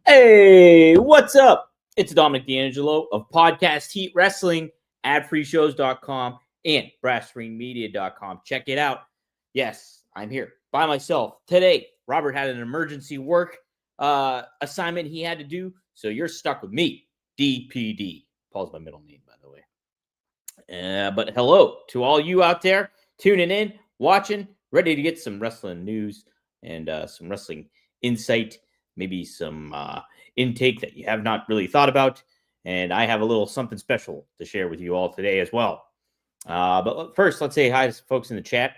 Hey, what's up? It's Dominic D'Angelo of Podcast Heat Wrestling, adfreeshows.com, and brassringmedia.com. Check it out. Yes, I'm here by myself today. Robert had an emergency work assignment he had to do, so you're stuck with me, DPD. Paul's my middle name, by the way. But hello to all you out there tuning in, watching, ready to get some wrestling news and some wrestling insight, maybe some intake that you have not really thought about. And I have a little something special to share with you all today as well. But first, let's say hi to some folks in the chat.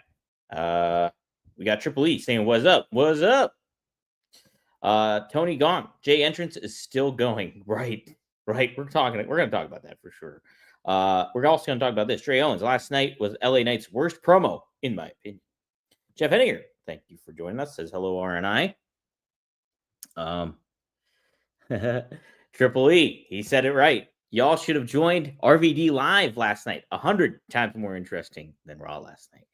We got Triple E saying, "What's up? What's up?" Tony gone. Jay entrance is still going. Right. We're going to talk about that for sure. We're also going to talk about this. Trey Owens last night was LA Knight's worst promo, in my opinion. Jeff Henniger, thank you for joining us. Says hello, RNI. Triple E, he said it right. Y'all should have joined RVD live last night. 100 times more interesting than Raw last night.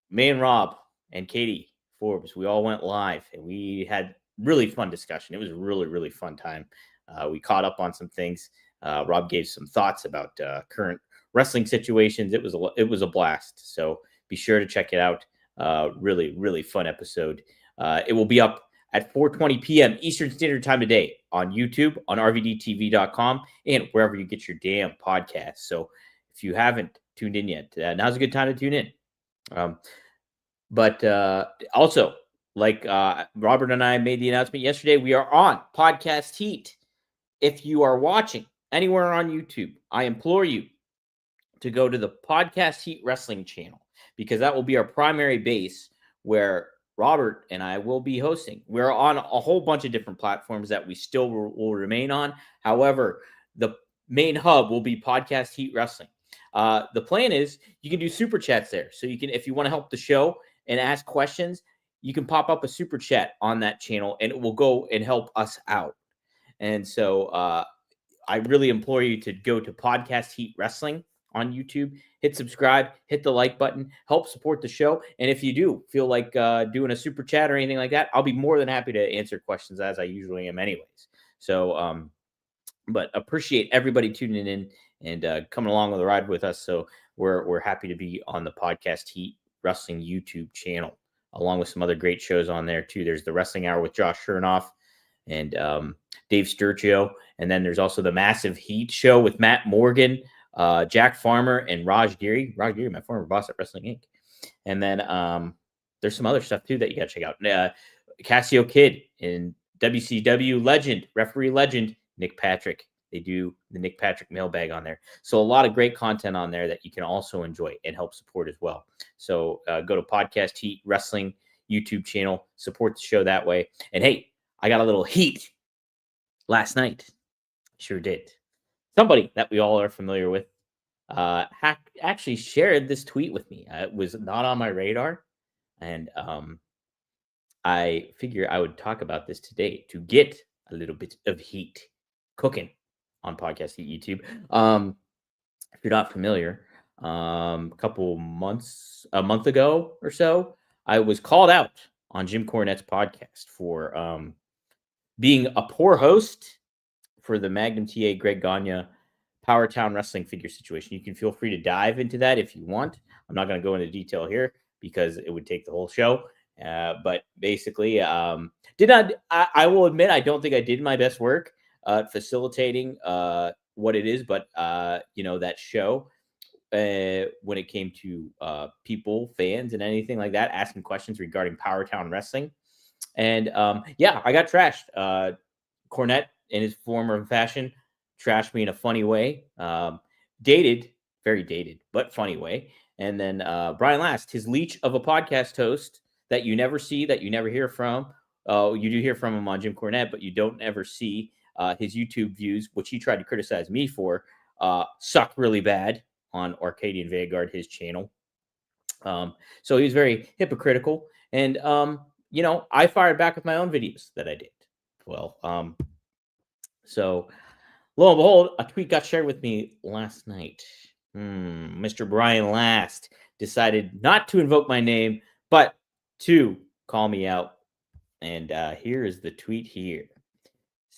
Me and Rob and Katie Forbes, we all went live and we had really fun discussion. It was a really, really fun time. We caught up on some things. Rob gave some thoughts about current wrestling situations. It was a blast. So be sure to check it out. Really, really fun episode. It will be up at 4:20 p.m. Eastern Standard Time today on YouTube, on rvdtv.com, and wherever you get your damn podcasts. So if you haven't tuned in yet, now's a good time to tune in. But also, like Robert and I made the announcement yesterday, we are on Podcast Heat. If you are watching anywhere on YouTube, I implore you to go to the Podcast Heat Wrestling channel, because that will be our primary base where Robert and I will be hosting. We're on a whole bunch of different platforms that we still will remain on. However, the main hub will be Podcast Heat Wrestling. The plan is you can do super chats there. So you can, if you want to help the show and ask questions, you can pop up a super chat on that channel and it will go and help us out. And so I really implore you to go to Podcast Heat Wrestling on YouTube, hit subscribe, hit the like button, help support the show. And if you do feel like doing a super chat or anything like that, I'll be more than happy to answer questions, as I usually am anyways. So, but appreciate everybody tuning in and coming along with the ride with us. So we're happy to be on the Podcast Heat Wrestling YouTube channel, along with some other great shows on there too. There's the Wrestling Hour with Josh Chernoff and Dave Sturcio. And then there's also the Massive Heat Show with Matt Morgan, Jack Farmer, and Raj Giri. Raj Giri, my former boss at Wrestling Inc. And then there's some other stuff too that you got to check out. Cassio Kid and WCW legend, referee legend, Nick Patrick. They do the Nick Patrick mailbag on there. So a lot of great content on there that you can also enjoy and help support as well. So go to Podcast Heat Wrestling YouTube channel, support the show that way. And hey, I got a little heat last night. Sure did. Somebody that we all are familiar with actually shared this tweet with me. It was not on my radar. And I figure I would talk about this today to get a little bit of heat cooking on Podcast Heat YouTube. If you're not familiar, a month ago or so, I was called out on Jim Cornette's podcast for being a poor host for the Magnum TA Greg Gagne Power Town Wrestling figure situation. You can feel free to dive into that if you want. I'm not going to go into detail here because it would take the whole show. But basically, I will admit, I don't think I did my best work facilitating what it is, but that show, when it came to people, fans, and anything like that, asking questions regarding Power Town Wrestling. And I got trashed. Cornette, in his former fashion, trashed me in a funny way. Very dated, but funny way. And then Brian Last, his leech of a podcast host that you never see, that you never hear from. You do hear from him on Jim Cornette, but you don't ever see his YouTube views, which he tried to criticize me for, suck really bad on Arcadian Vanguard, his channel. So he was very hypocritical. And, I fired back with my own videos that I did. Well, so lo and behold, a tweet got shared with me last night. Mr. Brian Last decided not to invoke my name, but to call me out. And here is the tweet here.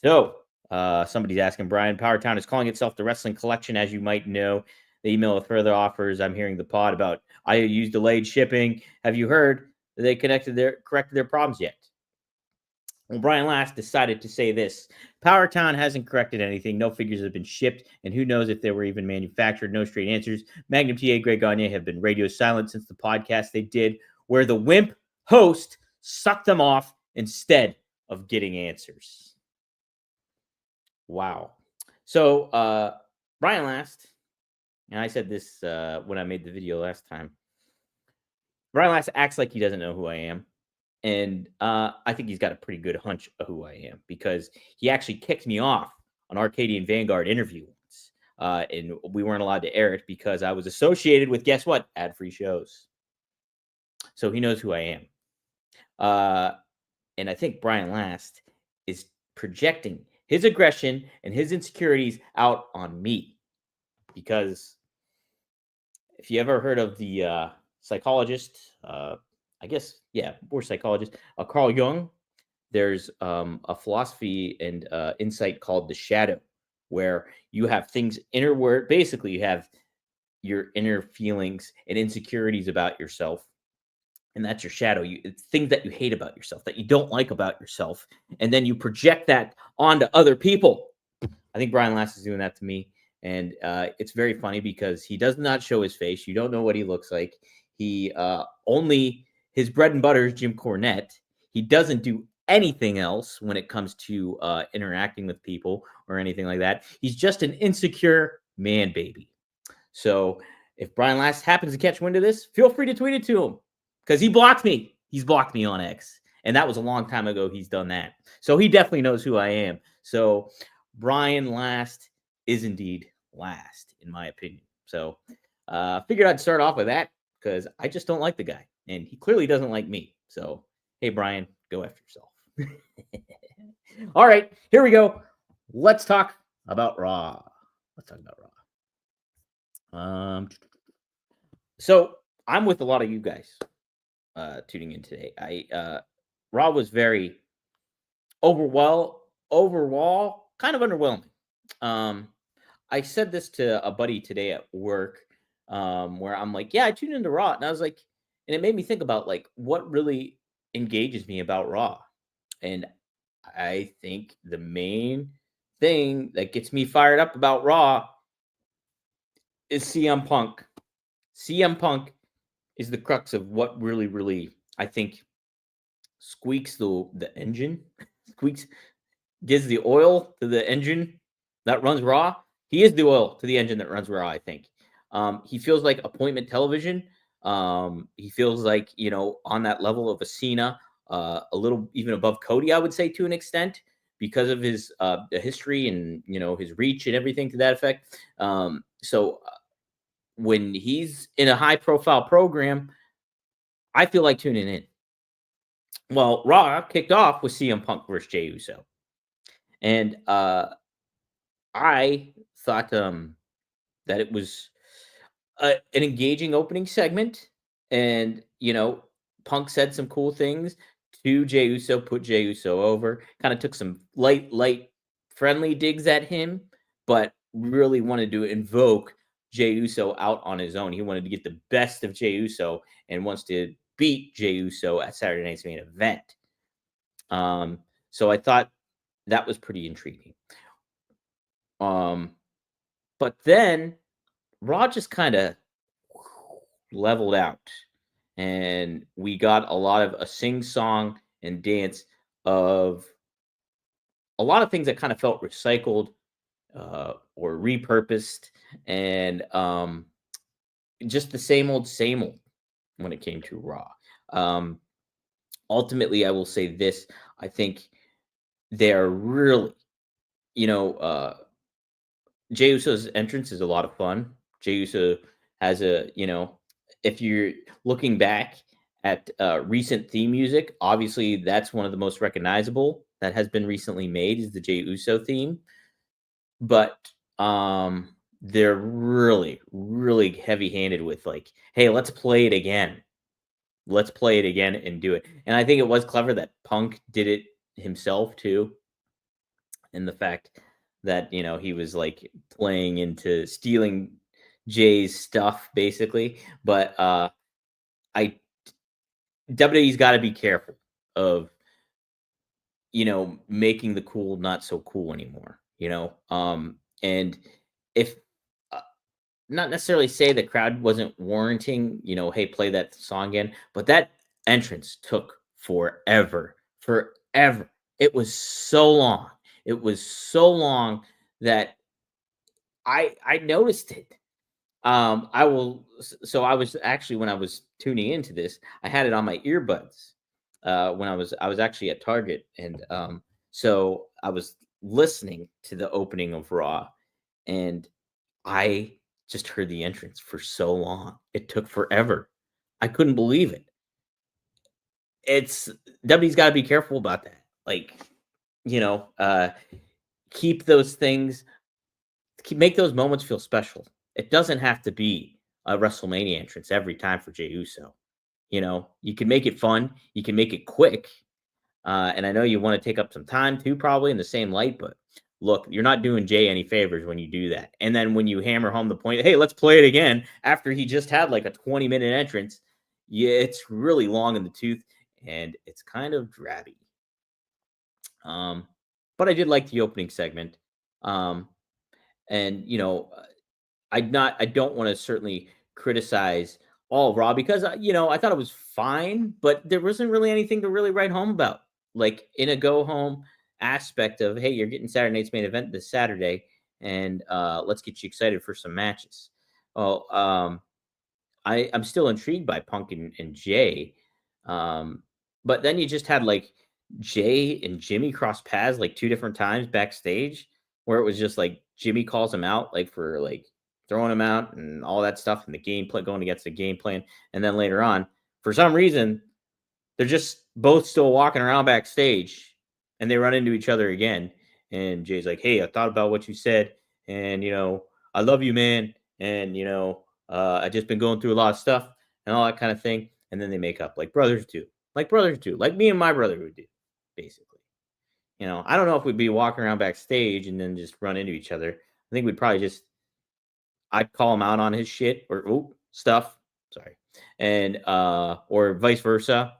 So, somebody's asking Brian, Powertown is calling itself the Wrestling Collection, as you might know. The email with further offers. I'm hearing the pod about IOU's delayed shipping. Have you heard that they corrected their problems yet? Well, Brian Last decided to say this: Powertown hasn't corrected anything. No figures have been shipped, and who knows if they were even manufactured. No straight answers. Magnum TA, Greg Gagne have been radio silent since the podcast they did, where the wimp host sucked them off instead of getting answers. Wow. So, Brian Last, and I said this when I made the video last time. Brian Last acts like he doesn't know who I am. And I think he's got a pretty good hunch of who I am because he actually kicked me off on Arcadian Vanguard interview once. And we weren't allowed to air it because I was associated with, guess what? Ad-free shows. So he knows who I am. And I think Brian Last is projecting his aggression and his insecurities out on me. Because if you ever heard of the psychologist, I guess, yeah, or psychologist, Carl Jung, there's a philosophy and insight called the shadow, where you have things inward. Basically, you have your inner feelings and insecurities about yourself, and that's your shadow. It's things that you hate about yourself, that you don't like about yourself, and then you project that onto other people. I think Brian Last is doing that to me, and it's very funny because he does not show his face. You don't know what he looks like. He only his bread and butter is Jim Cornette. He doesn't do anything else when it comes to interacting with people or anything like that. He's just an insecure man baby. So if Brian Last happens to catch wind of this, feel free to tweet it to him because he blocked me. He's blocked me on X. And that was a long time ago he's done that. So he definitely knows who I am. So Brian Last is indeed last, in my opinion. So figured I'd start off with that because I just don't like the guy. And he clearly doesn't like me. So, hey, Brian, go after yourself. All right, here we go. Let's talk about Raw. So I'm with a lot of you guys tuning in today. Raw was very overall kind of underwhelming. I said this to a buddy today at work, where I'm like, yeah, I tuned into Raw, and I was like, and it made me think about like what really engages me about Raw. And I think the main thing that gets me fired up about Raw is CM Punk. CM Punk is the crux of what really, I think, squeaks the engine, gives the oil to the engine that runs Raw. He is the oil to the engine that runs Raw, I think. He feels like appointment television. He feels like, on that level of a Cena, a little even above Cody, I would say, to an extent, because of his history and, his reach and everything to that effect. So when he's in a high profile program, I feel like tuning in. Well, Raw kicked off with CM Punk versus Jey Uso. And I thought that it was an engaging opening segment. And, Punk said some cool things to Jey Uso, put Jey Uso over, kind of took some light, friendly digs at him, but really wanted to invoke Jey Uso out on his own. He wanted to get the best of Jey Uso and wants to beat Jey Uso at Saturday Night's Main Event. So I thought that was pretty intriguing. But then Raw just kind of leveled out, and we got a lot of a sing song and dance of a lot of things that kind of felt recycled or repurposed, and just the same old when it came to Raw. Ultimately, I will say this: I think they're really, Jey Uso's entrance is a lot of fun. Jey Uso has if you're looking back at recent theme music, obviously that's one of the most recognizable that has been recently made is the Jey Uso theme. But they're really, really heavy-handed with like, hey, let's play it again. Let's play it again and do it. And I think it was clever that Punk did it himself too. and the fact that he was like playing into stealing Jay's stuff basically. But I WWE's got to be careful of making the cool not so cool anymore. And if not necessarily say the crowd wasn't warranting, hey, play that song again, but that entrance took forever, forever. It was so long. It was so long that I noticed it. So I was actually, when I was tuning into this, I had it on my earbuds when I was actually at Target, and so I was listening to the opening of Raw, and I just heard the entrance for so long. It took forever. I couldn't believe it. It's WWE's got to be careful about that. Like, you know, uh, keep those things, make those moments feel special. It doesn't have to be a WrestleMania entrance every time for Jey Uso. You can make it fun. You can make it quick. And I know you want to take up some time too, probably in the same light, but look, you're not doing Jay any favors when you do that. And then when you hammer home the point, hey, let's play it again after he just had like a 20-minute entrance, yeah, it's really long in the tooth and it's kind of drabby. But I did like the opening segment. Um, and I don't want to certainly criticize all of Raw because I thought it was fine, but there wasn't really anything to really write home about. Like in a go home aspect of, hey, you're getting Saturday night's main event this Saturday, and let's get you excited for some matches. Well, I'm still intrigued by Punk and Jay, but then you just had like Jay and Jimmy cross paths like two different times backstage, where it was just like Jimmy calls him out like for like throwing him out and all that stuff, and the gameplay going against the game plan, and then later on, for some reason, they're just both still walking around backstage, and they run into each other again. And Jay's like, "Hey, I thought about what you said, and I love you, man, and I just been going through a lot of stuff and all that kind of thing." And then they make up like brothers do, like me and my brother would do, basically. I don't know if we'd be walking around backstage and then just run into each other. I think we'd probably just I'd call him out on his shit or stuff. Sorry, and or vice versa,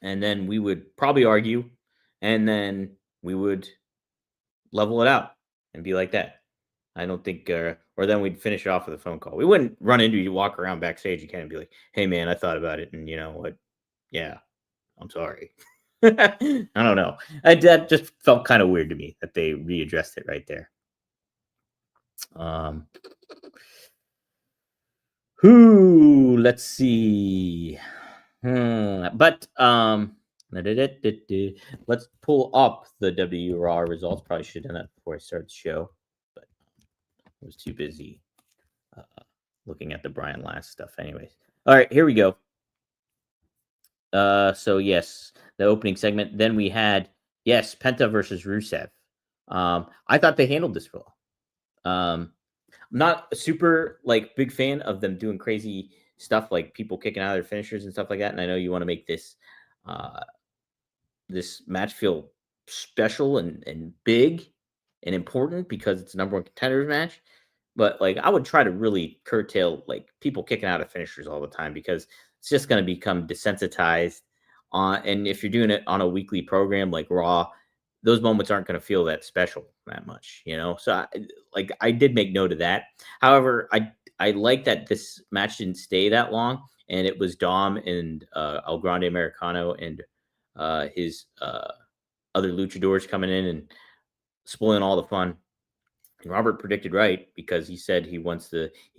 and then we would probably argue, and then we would level it out and be like that. I don't think, or then we'd finish it off with a phone call. We wouldn't run into you, walk around backstage again, and be like, "Hey, man, I thought about it, and you know what? Yeah, I'm sorry." I don't know. That just felt kind of weird to me that they readdressed it right there. Um, let's see. But let's pull up the W Raw results. Probably should have done that before I started the show, but I was too busy uh, looking at the Brian Last stuff. Anyways, all right, here we go. So yes, the opening segment. Then we had Penta versus Rusev. I thought they handled this well. I'm not a super like big fan of them doing crazy stuff like people kicking out of their finishers and stuff like that. And I know you want to make uh, this match feel special and big and important because it's a number one contenders match. But like I would try to really curtail like people kicking out of finishers all the time because it's just going to become desensitized on. And if you're doing it on a weekly program like Raw, those moments aren't going to feel that special that much. So I did make note of that. However, I like that this match didn't stay that long, and it was Dom and El Grande Americano and his other luchadors coming in and spoiling all the fun. And Robert predicted right because he said he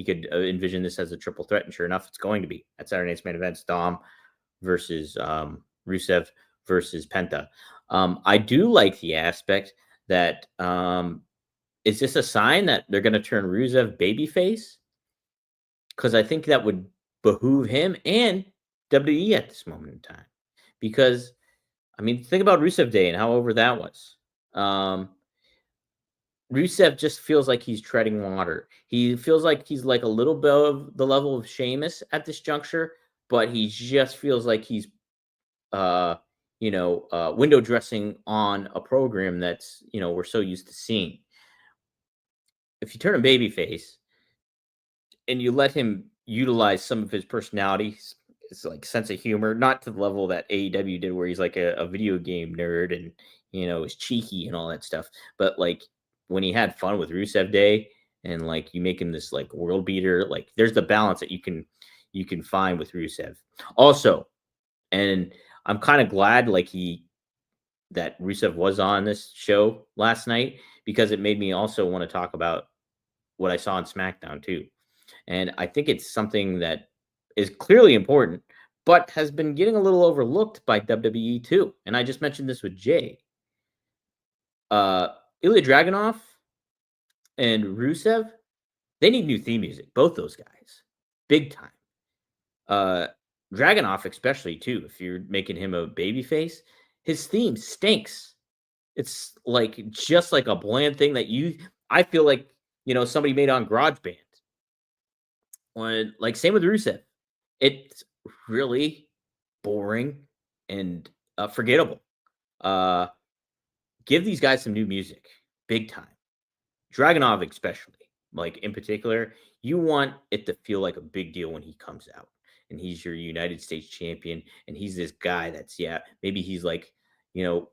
could envision this as a triple threat, and sure enough, it's going to be at Saturday night's main event. Dom versus Rusev versus Penta. I do like the aspect that is this a sign that they're going to turn Rusev babyface? Because I think that would behoove him and WWE at this moment in time. Because I mean, think about Rusev Day and how over that was. Rusev just feels like he's treading water. He feels like he's like a little bit of the level of Sheamus at this juncture, but he just feels like he's window dressing on a program that's, we're so used to seeing. If you turn a babyface and you let him utilize some of his personalities, his like sense of humor, not to the level that AEW did, where he's like a video game nerd and is cheeky and all that stuff. But like when he had fun with Rusev Day and like you make him this like world beater, like there's the balance that you can find with Rusev. Also, and I'm kind of glad like he that Rusev was on this show last night because it made me also want to talk about what I saw on SmackDown too. And I think it's something that is clearly important, but has been getting a little overlooked by WWE too. And I just mentioned this with Jay. Uh, Ilya Dragunov and Rusev, they need new theme music. Both those guys, big time. Uh, Dragunov, especially too. If you're making him a babyface, his theme stinks. It's like just like a bland thing that I feel like somebody made on GarageBand. When like same with Rusev, it's really boring and forgettable. Uh, give these guys some new music, big time. Dragonov, especially, like in particular, you want it to feel like a big deal when he comes out and he's your United States champion. And he's this guy that's, yeah, maybe he's like,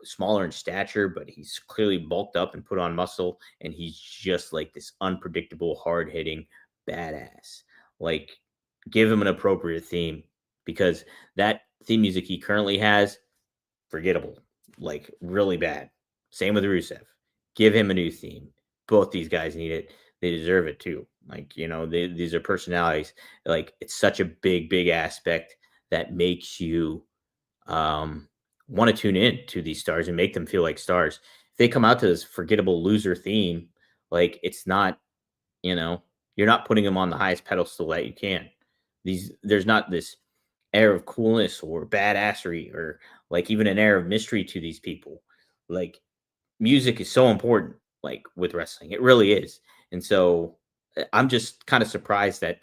smaller in stature, but he's clearly bulked up and put on muscle. And he's just like this unpredictable, hard hitting badass. Like, give him an appropriate theme because that theme music he currently has, forgettable, like really bad. Same with Rusev. Give him a new theme. Both these guys need it. They deserve it too. Like, these are personalities. Like, it's such a big, big aspect that makes you want to tune in to these stars and make them feel like stars. If they come out to this forgettable loser theme, like, it's not, you know, you're not putting them on the highest pedestal that you can. There's not this air of coolness or badassery or like even an air of mystery to these people. Like, music is so important, like with wrestling, it really is. And so I'm just kind of surprised that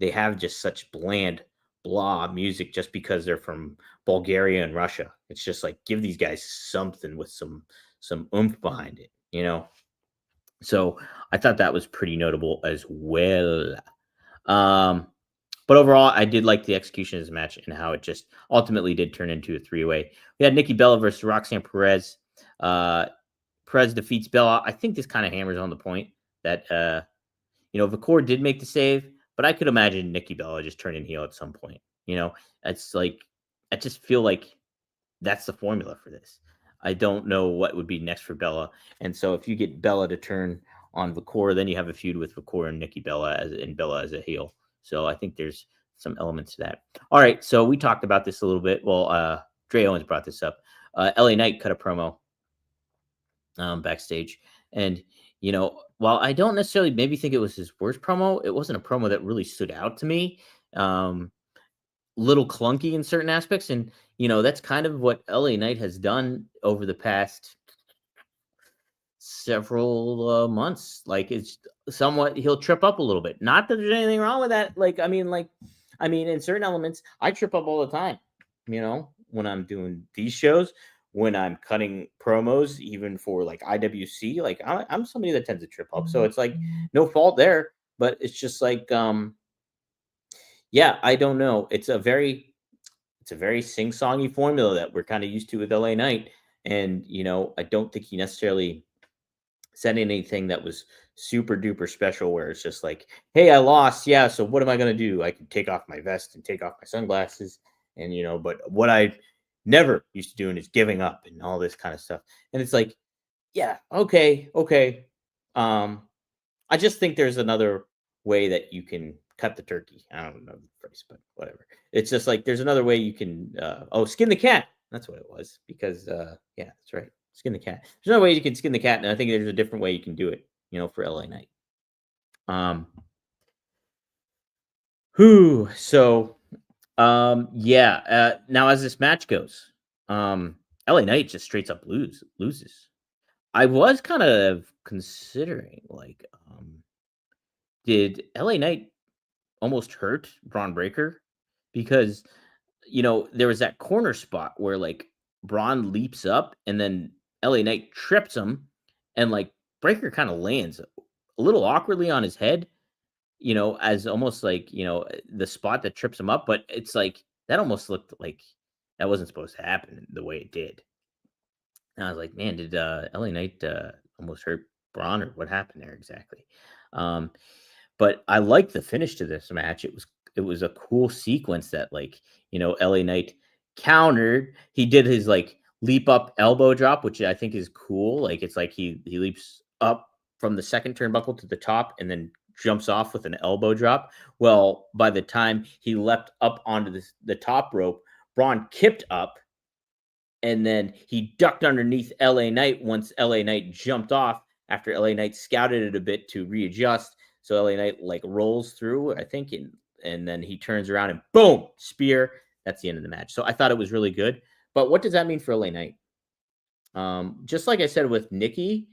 they have just such bland, blah music just because they're from Bulgaria and Russia. It's just like give these guys something with some oomph behind it. So I thought that was pretty notable as well. Um, but overall, I did like the execution of this match and how it just ultimately did turn into a three-way. We had Nikki Bella versus Roxanne Perez. Perez defeats Bella. I think this kind of hammers on the point that Vicor did make the save, but I could imagine Nikki Bella just turning heel at some point. It's like I just feel like that's the formula for this. I don't know what would be next for Bella, and so if you get Bella to turn on Vicor, then you have a feud with Vicor and Nikki Bella and Bella as a heel. So I think there's some elements to that. All right, so we talked about this a little bit. Well, Dre Owens brought this up. LA Knight cut a promo backstage, and while I don't necessarily maybe think it was his worst promo, it wasn't a promo that really stood out to me. Little clunky in certain aspects, and that's kind of what LA Knight has done over the past several months. Like, it's somewhat he'll trip up a little bit. Not that there's anything wrong with that. Like, in certain elements, I trip up all the time. When I'm doing these shows, when I'm cutting promos, even for like IWC, like I'm somebody that tends to trip up. So it's like no fault there, but it's just like yeah, I don't know. It's a very sing-songy formula that we're kind of used to with LA Knight. And, I don't think he necessarily said anything that was super duper special where it's just like, hey, I lost. Yeah. So what am I going to do? I can take off my vest and take off my sunglasses. And, but what I never used to doing is giving up and all this kind of stuff. And it's like, yeah, okay, okay. I just think there's another way that you can cut the turkey. I don't know the phrase, but whatever. It's just like there's another way you can skin the cat. That's what it was. Because yeah, that's right. Skin the cat. There's another way you can skin the cat, and I think there's a different way you can do it, for LA Knight. So yeah, now as this match goes, LA Knight just straight up loses. I was kind of considering like did LA Knight almost hurt Braun Breaker? Because there was that corner spot where like Braun leaps up, and then LA Knight trips him, and like Breaker kind of lands a little awkwardly on his head, as almost like, the spot that trips him up, but it's like that almost looked like that wasn't supposed to happen the way it did. And I was like, man, did LA Knight almost hurt Braun, or what happened there exactly? Um, but I liked the finish to this match. It was a cool sequence that, like, LA Knight countered. He did his like leap up elbow drop, which I think is cool. Like, it's like he leaps up from the second turnbuckle to the top and then jumps off with an elbow drop. Well, by the time he leapt up onto the top rope, Braun kipped up, and then he ducked underneath LA Knight once LA Knight jumped off, after LA Knight scouted it a bit to readjust. So LA Knight like rolls through, I think, and then he turns around and boom, spear. That's the end of the match. So I thought it was really good. But what does that mean for LA Knight? Just like I said with Nikki,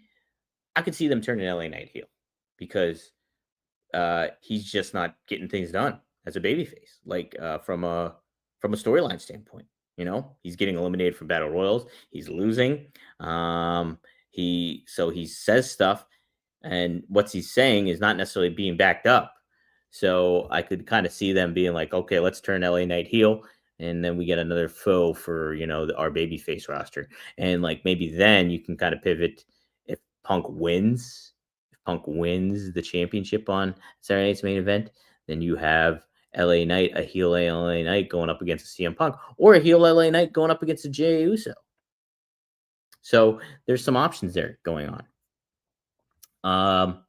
I could see them turning LA Knight heel, because he's just not getting things done as a babyface. Like, from a storyline standpoint, he's getting eliminated from battle royals. He's losing. He says stuff, and what he's saying is not necessarily being backed up. So I could kind of see them being like, okay, let's turn LA Knight heel, and then we get another foe for our babyface roster, and like maybe then you can kind of pivot if Punk wins. If Punk wins the championship on Saturday night's main event, then you have LA Knight, a heel LA Knight going up against a CM Punk, or a heel LA Knight going up against a Jey Uso. So there's some options there going on.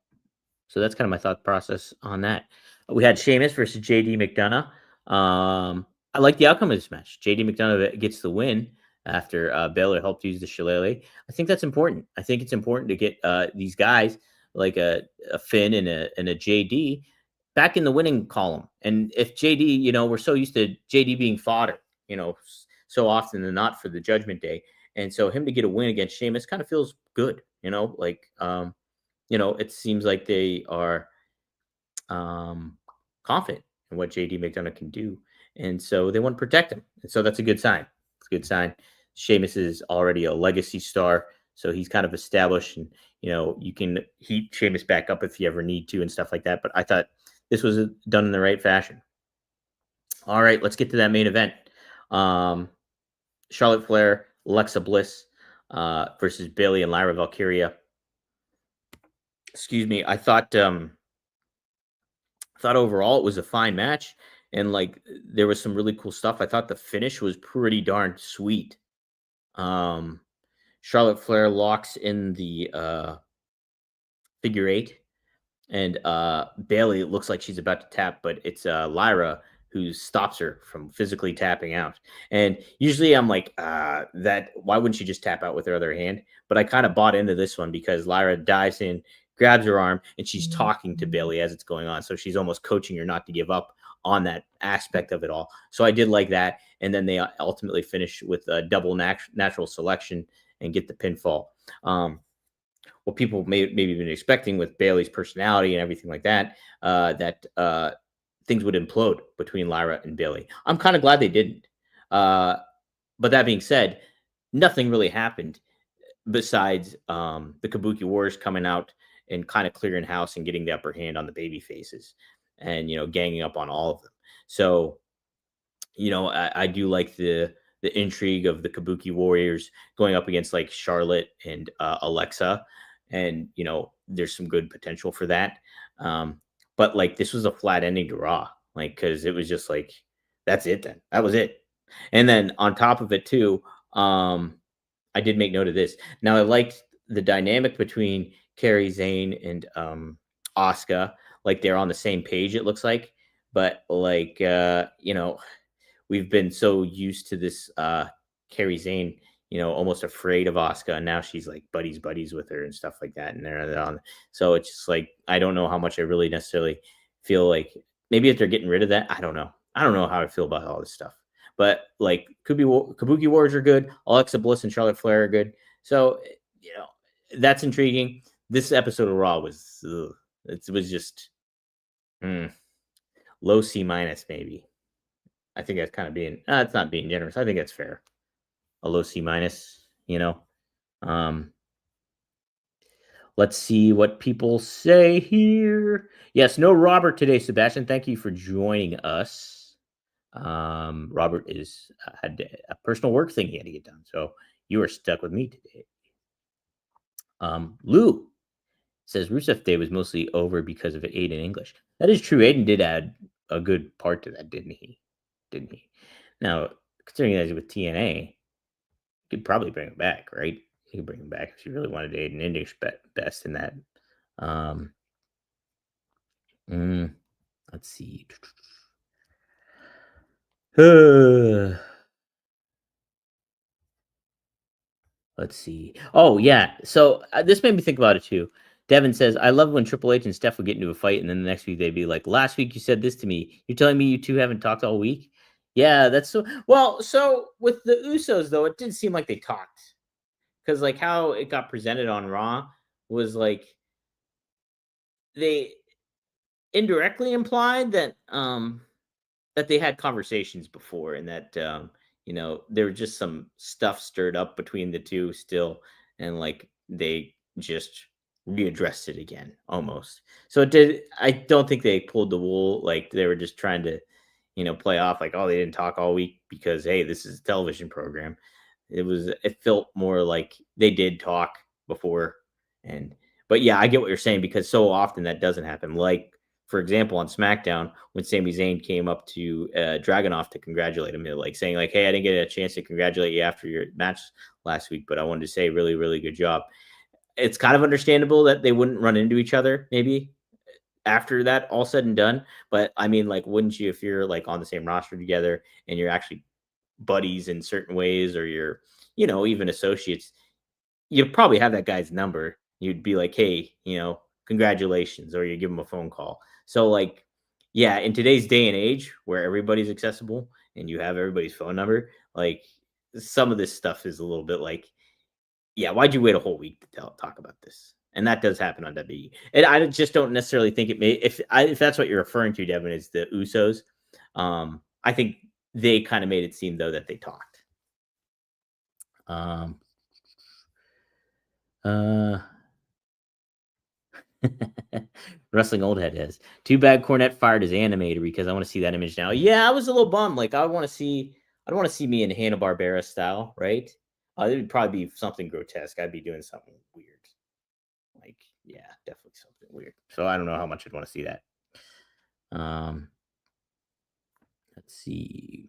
So that's kind of my thought process on that. We had Sheamus versus JD McDonough. I like the outcome of this match. JD McDonough gets the win after Baylor helped use the shillelagh. I think that's important. I think it's important to get these guys like a Finn and a JD back in the winning column. And if JD, we're so used to JD being fodder, so often than not for the Judgment Day. And so him to get a win against Sheamus kind of feels good, it seems like they are confident in what JD McDonough can do. And so they want to protect him. And so that's a good sign. It's a good sign. Sheamus is already a legacy star. So he's kind of established, and, you can heat Sheamus back up if you ever need to and stuff like that. But I thought this was done in the right fashion. All right, let's get to that main event. Charlotte Flair, Alexa Bliss versus Bayley and Lyra Valkyria. Excuse me. I thought overall it was a fine match, and like there was some really cool stuff. I thought the finish was pretty darn sweet. Charlotte Flair locks in the figure eight, and Bayley looks like she's about to tap, but it's Lyra who stops her from physically tapping out. And usually I'm like, that why wouldn't she just tap out with her other hand? But I kind of bought into this one because Lyra dives in, grabs her arm, and she's talking to Bayley as it's going on. So she's almost coaching her not to give up on that aspect of it all. So I did like that. And then they ultimately finish with a double natural selection and get the pinfall. What people maybe been expecting with Bayley's personality and everything like that, that things would implode between Lyra and Bayley. I'm kind of glad they didn't. But that being said, nothing really happened besides the Kabuki Warriors coming out and kind of clearing house and getting the upper hand on the baby faces and, ganging up on all of them. So, I do like the intrigue of the Kabuki Warriors going up against like Charlotte and Alexa. And, there's some good potential for that. But like this was a flat ending to Raw, like, because it was just like, that's it then. That was it. And then on top of it too, I did make note of this. Now I liked the dynamic between Kairi Sane and Asuka. Like they're on the same page, it looks like. But like we've been so used to this Kairi Sane, almost afraid of Asuka, and now she's like buddies with her and stuff like that. And they're on, so it's just like I don't know how much I really necessarily feel like maybe if they're getting rid of that, I don't know. I don't know how I feel about all this stuff. But like Kabuki Warriors are good. Alexa Bliss and Charlotte Flair are good. So that's intriguing. This episode of Raw was it was just low C minus maybe. I think that's kind of being it's not being generous. I think that's fair. a low C minus. Um, let's see what people say here. Yes, no Robert today, Sebastian. Thank you for joining us. Robert is had a personal work thing he had to get done, so you are stuck with me today. Lou says Rusev Day was mostly over because of Aiden English. That is true. Aiden did add a good part to that, didn't he? Didn't he? Now, considering that he's with TNA, you could probably bring him back, right? You could bring him back if you really wanted Aiden English best in that. Um, mm, let's see. Let's see. Oh yeah. So this made me think about it too. Devin says, "I love when Triple H and Steph would get into a fight, and then the next week they'd be like, last week you said this to me. You're telling me you two haven't talked all week?'" Yeah, that's so. Well, so with the Usos though, it didn't seem like they talked because like how it got presented on Raw was like they indirectly implied that they had conversations before and that there was just some stuff stirred up between the two still, and like they just readdressed it again almost. So it did. I don't think they pulled the wool. Like they were just trying to play off like, oh, they didn't talk all week because hey, this is a television program. It felt more like they did talk before. And but yeah, I get what you're saying because so often that doesn't happen. Like for example, on SmackDown, when Sami Zayn came up to Dragunov to congratulate him, like saying like, "Hey, I didn't get a chance to congratulate you after your match last week, but I wanted to say really, really good job." It's kind of understandable that they wouldn't run into each other maybe after that all said and done. But I mean, like, wouldn't you if you're like on the same roster together and you're actually buddies in certain ways, or you're, even associates, you'd probably have that guy's number. You'd be like, hey, congratulations, or you give him a phone call. So, like, yeah, in today's day and age where everybody's accessible and you have everybody's phone number, like, some of this stuff is a little bit like, yeah, why'd you wait a whole week to talk about this? And that does happen on WWE. And I just don't necessarily think it may, if that's what you're referring to, Devin, is the Usos. I think they kind of made it seem, though, that they talked. Um, uh, Wrestling Old Head has. Too bad Cornette fired his animator because I want to see that image now. Yeah, I was a little bummed. Like I want to see, I want to see me in Hanna Barbera style, right? It would probably be something grotesque. I'd be doing something weird. Like, yeah, definitely something weird. So I don't know how much I'd want to see that. Um, let's see.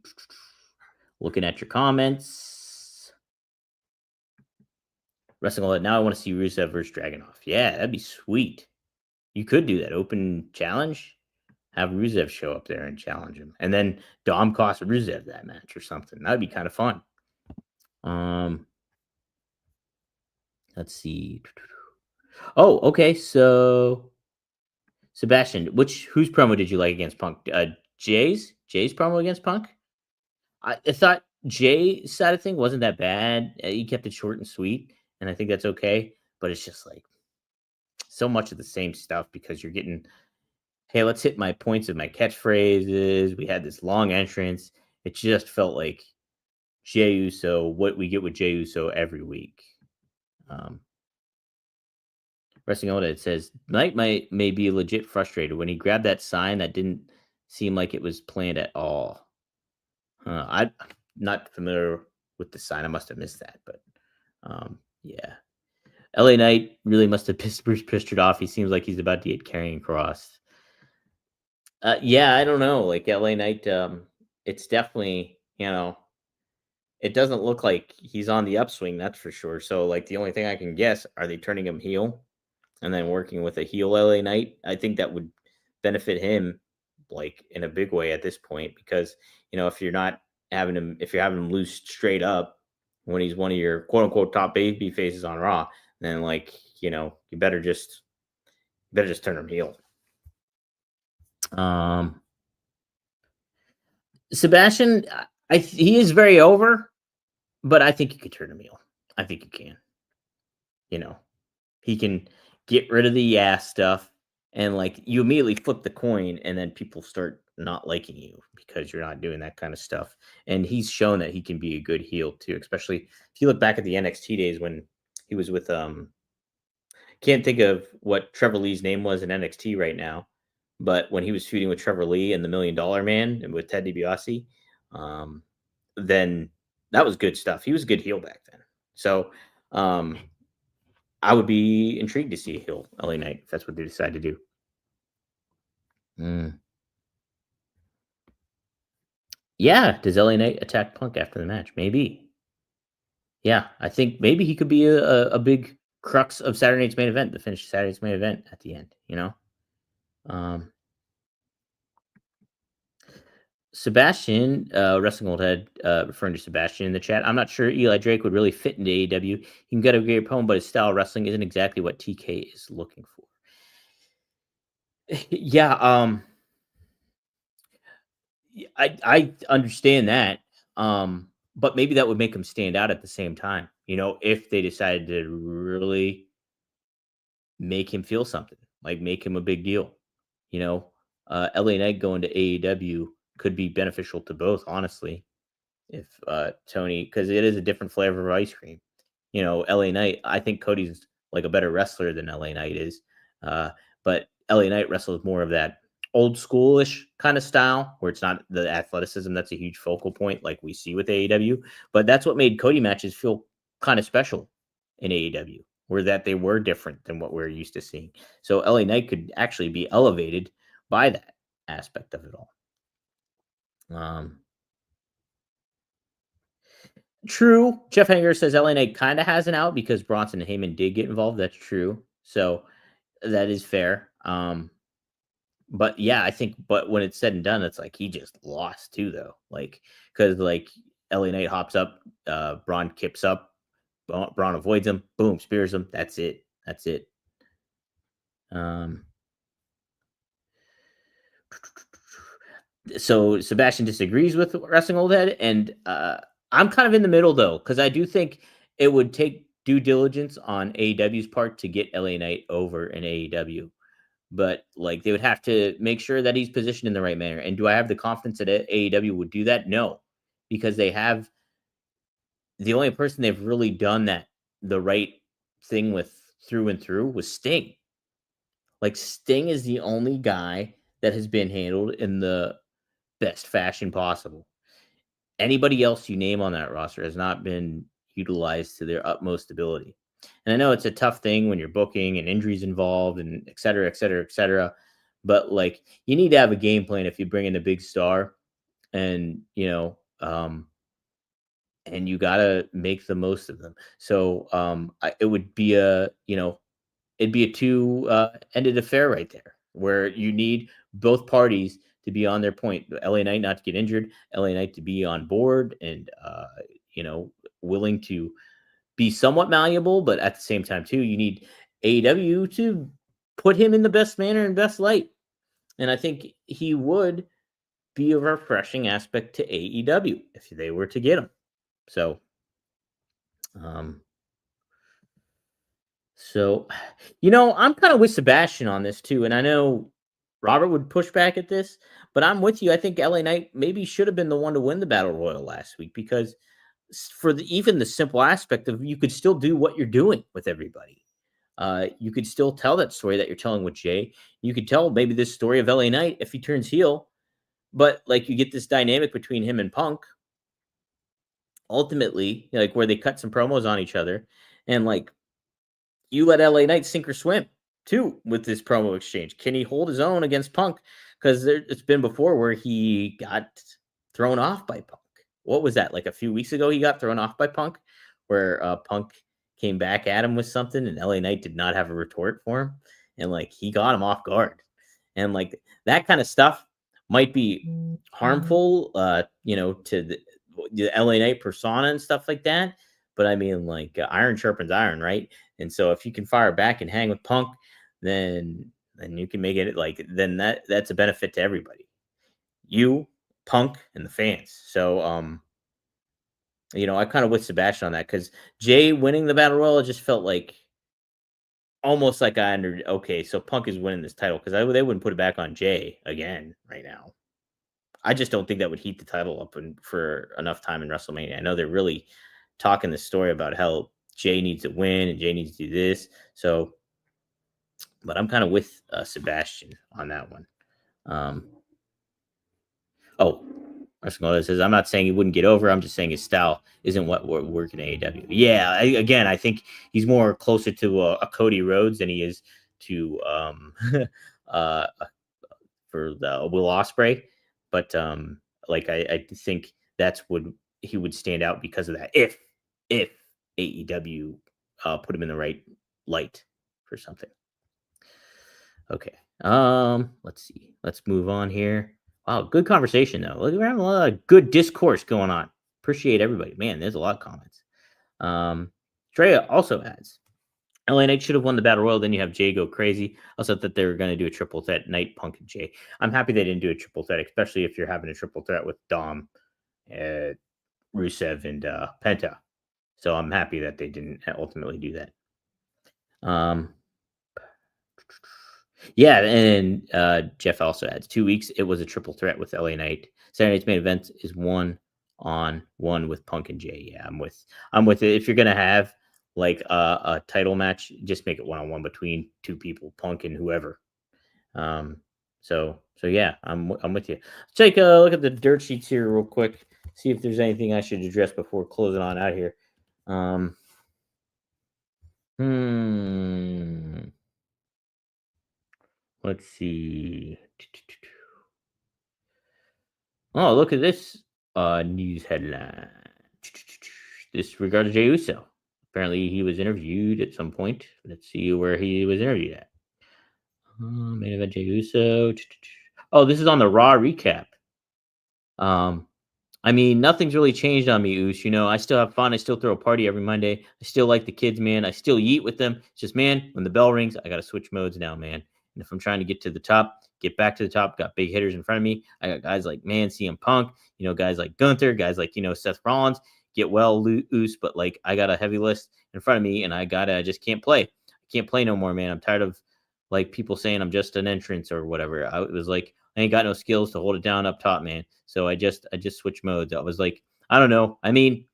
Looking at your comments. Wrestling Old Head. Now I want to see Rusev versus Dragunov. Yeah, that'd be sweet. You could do that open challenge. Have Rusev show up there and challenge him, and then Dom cost Rusev that match or something. That'd be kind of fun. Let's see. Oh, okay. So Sebastian, whose promo did you like against Punk? Jay's promo against Punk. I thought Jay's side of thing wasn't that bad. He kept it short and sweet, and I think that's okay. But it's just like so much of the same stuff because you're getting, hey, let's hit my points of my catchphrases. We had this long entrance. It just felt like Jey Uso, what we get with Jey Uso every week. Wrestling Oda, it says Knight may be legit frustrated when he grabbed that sign that didn't seem like it was planned at all. I'm not familiar with the sign. I must have missed that, but yeah. LA Knight really must have pissed Bruce Prichard off. He seems like he's about to get carrying cross. Yeah, I don't know. Like LA Knight, it's definitely, it doesn't look like he's on the upswing, that's for sure. So, like, the only thing I can guess, are they turning him heel and then working with a heel LA Knight? I think that would benefit him, like, in a big way at this point, because, if you're not having him, if you're having him lose straight up when he's one of your quote unquote top baby faces on Raw, then, like, you better just turn him heel. Sebastian, he is very over, but I think you could turn him heel. I think you can. He can get rid of the stuff, and like you immediately flip the coin, and then people start not liking you because you're not doing that kind of stuff. And he's shown that he can be a good heel too, especially if you look back at the NXT days when he was with can't think of what Trevor Lee's name was in NXT right now, but when he was feuding with Trevor Lee and the $1 Million Man and with Ted DiBiase, um, then that was good stuff. He was a good heel back then. So um, I would be intrigued to see a heel LA Knight if that's what they decide to do. Mm. Yeah, does LA Knight attack Punk after the match? Maybe. Yeah, I think maybe he could be a big crux of Saturday night's main event, the finish Saturday's main event at the end. Um, Sebastian, Wrestling Old Head, referring to Sebastian in the chat. I'm not sure Eli Drake would really fit into AEW. He can get a great opponent, but his style of wrestling isn't exactly what TK is looking for. Yeah, I understand that. But maybe that would make him stand out at the same time. If they decided to really make him feel something, like make him a big deal. You know, LA Knight going to AEW could be beneficial to both, honestly. If Tony, because it is a different flavor of ice cream. LA Knight, I think Cody's like a better wrestler than LA Knight is. But LA Knight wrestles more of that old schoolish kind of style where it's not the athleticism that's a huge focal point like we see with AEW. But that's what made Cody matches feel kind of special in AEW, where that they were different than what we're used to seeing. So LA Knight could actually be elevated by that aspect of it all. Um, True. Jeff Hanger says LA Knight kind of has an out because Bronson and Heyman did get involved. That's true. So that is fair. But yeah, I think, but when it's said and done, it's like he just lost too, though. Like, because like LA Knight hops up, Braun kips up, Braun avoids him, boom, spears him. That's it. That's it. Um, so Sebastian disagrees with Wrestling Old Head, and I'm kind of in the middle though, because I do think it would take due diligence on AEW's part to get LA Knight over in AEW. But like they would have to make sure that he's positioned in the right manner. And do I have the confidence that AEW would do that? No, because they have the only person they've really done that the right thing with through and through was Sting. Like Sting is the only guy that has been handled in the best fashion possible. Anybody else you name on that roster has not been utilized to their utmost ability. And I know it's a tough thing when you're booking and injuries involved and et cetera, et cetera, et cetera. But like you need to have a game plan if you bring in a big star and, and you got to make the most of them. So it would be it'd be a two ended affair right there where you need both parties to be on their point. LA Knight not to get injured, LA Knight to be on board and willing to be somewhat malleable, but at the same time too, you need AEW to put him in the best manner and best light. And I think he would be a refreshing aspect to AEW if they were to get him. So um So, I'm kind of with Sebastian on this too. And I know Robert would push back at this, but I'm with you. I think LA Knight maybe should have been the one to win the Battle Royal last week because for even the simple aspect of you could still do what you're doing with everybody. You could still tell that story that you're telling with Jay. You could tell maybe this story of LA Knight if he turns heel, but like you get this dynamic between him and Punk ultimately, like where they cut some promos on each other and like you let LA Knight sink or swim too with this promo exchange. Can he hold his own against Punk? Because it's been before where he got thrown off by Punk. What was that? Like a few weeks ago, he got thrown off by Punk, where Punk came back at him with something, and LA Knight did not have a retort for him, and like he got him off guard, and like that kind of stuff might be harmful, to the LA Knight persona and stuff like that. But I mean, like iron sharpens iron, right? And so if you can fire back and hang with Punk, then you can make it like then that's a benefit to everybody. You, Punk, and the fans. So I kind of with Sebastian on that because Jay winning the battle royal just felt like almost like okay, so Punk is winning this title because they wouldn't put it back on Jay again right now. I just don't think that would heat the title up for enough time in WrestleMania. I know they're really talking the story about how Jay needs to win and Jay needs to do this. So, but I'm kind of with Sebastian on that one. Um, oh, Wrestling says, I'm not saying he wouldn't get over. I'm just saying his style isn't what we're working in AEW. Yeah, again, I think he's more closer to a Cody Rhodes than he is to uh, for the Will Osprey. But like I think that's would he would stand out because of that. If AEW put him in the right light for something. Okay. Let's see. Let's move on here. Wow, good conversation though. Look, we're having a lot of good discourse going on. Appreciate everybody. Man, there's a lot of comments. Treya also adds, LA Knight should have won the Battle Royal. Then you have Jay go crazy. Also, thought they were going to do a triple threat, Knight, Punk, and Jay. I'm happy they didn't do a triple threat, especially if you're having a triple threat with Dom, Rusev, and Penta. So I'm happy that they didn't ultimately do that. Yeah, and Jeff also adds 2 weeks. It was a triple threat with LA Knight. Saturday night's main event is 1-on-1 with Punk and Jay. Yeah, I'm with it. If you're gonna have like a title match, just make it 1-on-1 between two people, Punk and whoever. So yeah, I'm with you. Let's take a look at the dirt sheets here real quick. See if there's anything I should address before closing on out here. Let's see. Oh, look at this news headline. This regards Jey Uso. Apparently, he was interviewed at some point. Let's see where he was interviewed at. Main event Jey Uso. Oh, this is on the Raw recap. I mean, nothing's really changed on me, Oos. You know, I still have fun. I still throw a party every Monday. I still like the kids, man. I still yeet with them. It's just, man, when the bell rings, I got to switch modes now, man. And if I'm trying to get to the top, get back to the top, got big hitters in front of me. I got guys like, man, CM Punk, you know, guys like Gunther, guys like, you know, Seth Rollins. Get well, Oos, but like, I got a heavy list in front of me and I just can't play. I can't play no more, man. I'm tired of like people saying I'm just an entrance or whatever. It was like, I ain't got no skills to hold it down up top, man. So I just switched modes. I was like, I don't know. I mean,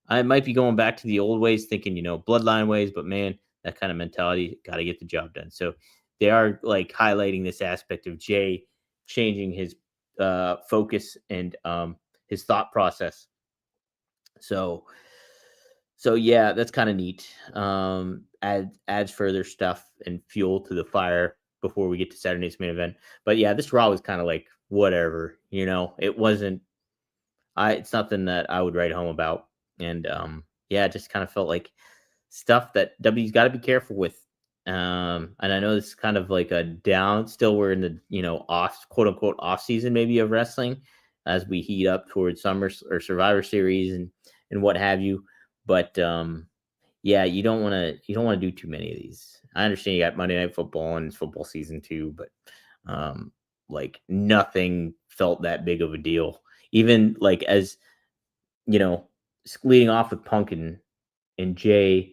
I might be going back to the old ways, thinking, you know, bloodline ways, but man, that kind of mentality, got to get the job done. So they are like highlighting this aspect of Jay changing his focus and his thought process. So yeah, that's kind of neat. Adds further stuff and fuel to the fire before we get to Saturday's main event. But yeah, this Raw was kind of like whatever, you know. It wasn't. It's nothing that I would write home about. And yeah, it just kind of felt like stuff that W's got to be careful with. And I know this is kind of like a down. Still, we're in the off quote unquote off season maybe of wrestling as we heat up towards Summer or Survivor Series and what have you. But yeah, you don't want to do too many of these. I understand you got Monday Night Football and it's football season too, but like nothing felt that big of a deal. Even like as you know, leading off with Punk and Jay,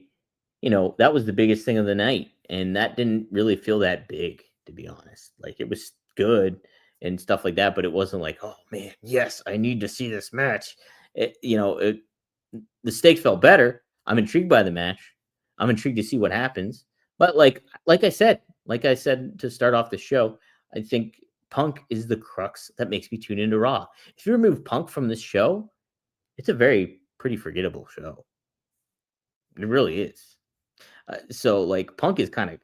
you know, that was the biggest thing of the night, and that didn't really feel that big, to be honest. Like it was good and stuff like that, but it wasn't like, oh man, yes, I need to see this match. The stakes felt better. I'm intrigued by the match. I'm intrigued to see what happens. But like I said to start off the show, I think Punk is the crux that makes me tune into Raw. If you remove Punk from this show, it's a pretty forgettable show. It really is. So like Punk is kind of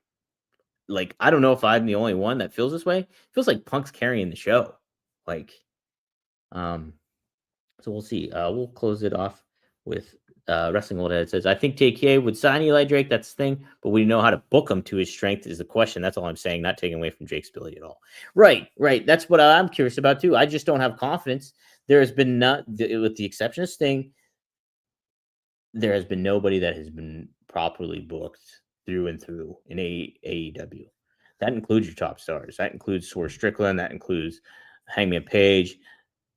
like, I don't know if I'm the only one that feels this way. It feels like Punk's carrying the show. Like, so we'll see. We'll close it off with Wrestling Old Head says, I think JK would sign Eli Drake. That's the thing. But we know how to book him to his strength is the question. That's all I'm saying. Not taking away from Jake's ability at all. Right. That's what I'm curious about too. I just don't have confidence. There has been with the exception of Sting, there has been nobody that has been properly booked through and through in AEW. That includes your top stars. That includes Swerve Strickland. That includes Hangman Page.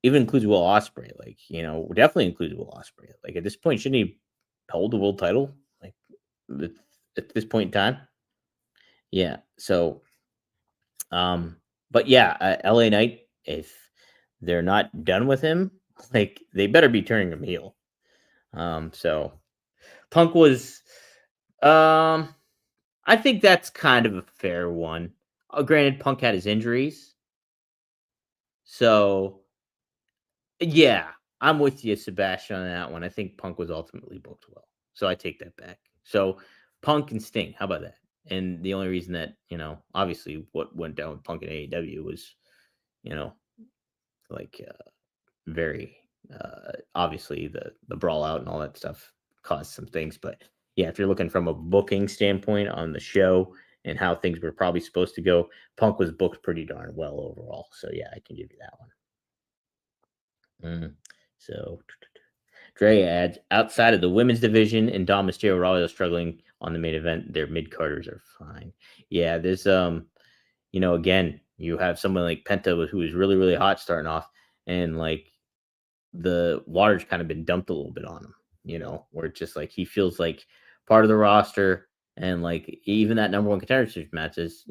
Even includes Will Ospreay. Like, definitely includes Will Ospreay. Like, at this point, shouldn't he hold the world title? Like, at this point in time? Yeah. So, but yeah, LA Knight, if they're not done with him, like they better be turning him heel. So Punk was, um, I think that's kind of a fair one. Granted, Punk had his injuries, so yeah, I'm with you, Sebastian, on that one. I think Punk was ultimately booked well, so I take that back. So Punk and Sting, how about that? And the only reason that obviously, what went down with Punk and AEW was, you know, like very obviously the brawl out and all that stuff caused some things. But yeah, if you're looking from a booking standpoint on the show and how things were probably supposed to go, Punk was booked pretty darn well overall. So yeah, I can give you that one. So Dre adds, outside of the women's division and Dom Mysterio are always struggling on the main event, their mid carders are fine. Yeah, there's again, you have someone like Penta who is really, really hot starting off, and like the water's kind of been dumped a little bit on him, where it's just like he feels like part of the roster, and like even that number one contender series match is,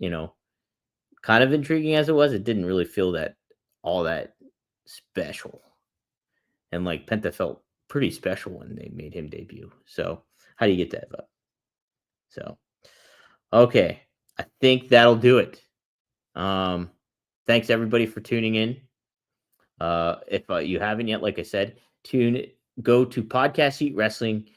kind of intriguing as it was. It didn't really feel that all that special. And like Penta felt pretty special when they made him debut. So how do you get that up? So okay, I think that'll do it. Thanks everybody for tuning in. If you haven't yet, like I said, go to Podcast Heat Wrestling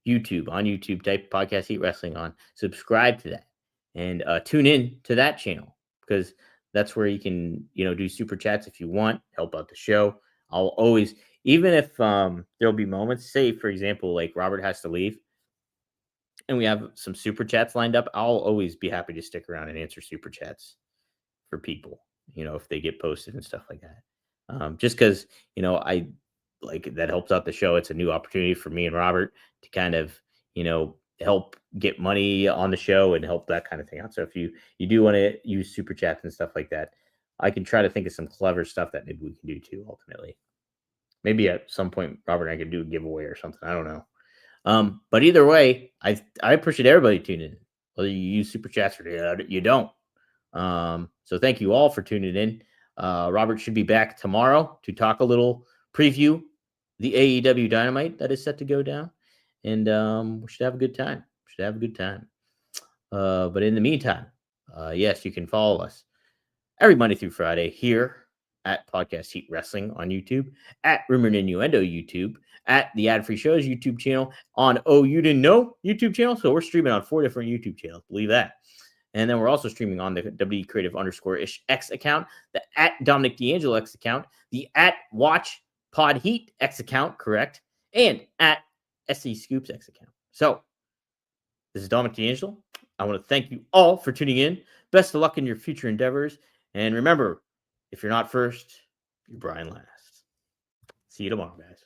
YouTube. On YouTube, type Podcast Heat Wrestling on, subscribe to that, and tune in to that channel, because that's where you can do super chats if you want, help out the show. I'll always, even if there'll be moments, say for example, like Robert has to leave and we have some super chats lined up, I'll always be happy to stick around and answer super chats for people, if they get posted and stuff like that. Just because, I like that helps out the show. It's a new opportunity for me and Robert to kind of, help get money on the show and help that kind of thing out. So if you do want to use super chats and stuff like that, I can try to think of some clever stuff that maybe we can do too, ultimately. Maybe at some point, Robert and I could do a giveaway or something. I don't know. But either way, I appreciate everybody tuning in, whether you use super chats or you don't. So thank you all for tuning in. Robert should be back tomorrow to talk a little preview the AEW Dynamite that is set to go down, and we should have a good time. But in the meantime, yes, you can follow us every Monday through Friday here at Podcast Heat Wrestling on YouTube, at Rumor and Innuendo YouTube, at the Ad Free Shows YouTube channel, on Oh You Didn't Know YouTube channel. So we're streaming on 4 different YouTube channels. Believe that. And then we're also streaming on the W Creative _ X account, the at Dominic D'Angelo X account, the at Watch Pod Heat X account, correct, and at SC Scoops X account. So this is Dominic D'Angelo. I want to thank you all for tuning in. Best of luck in your future endeavors. And remember, if you're not first, you're Brian last. See you tomorrow, guys.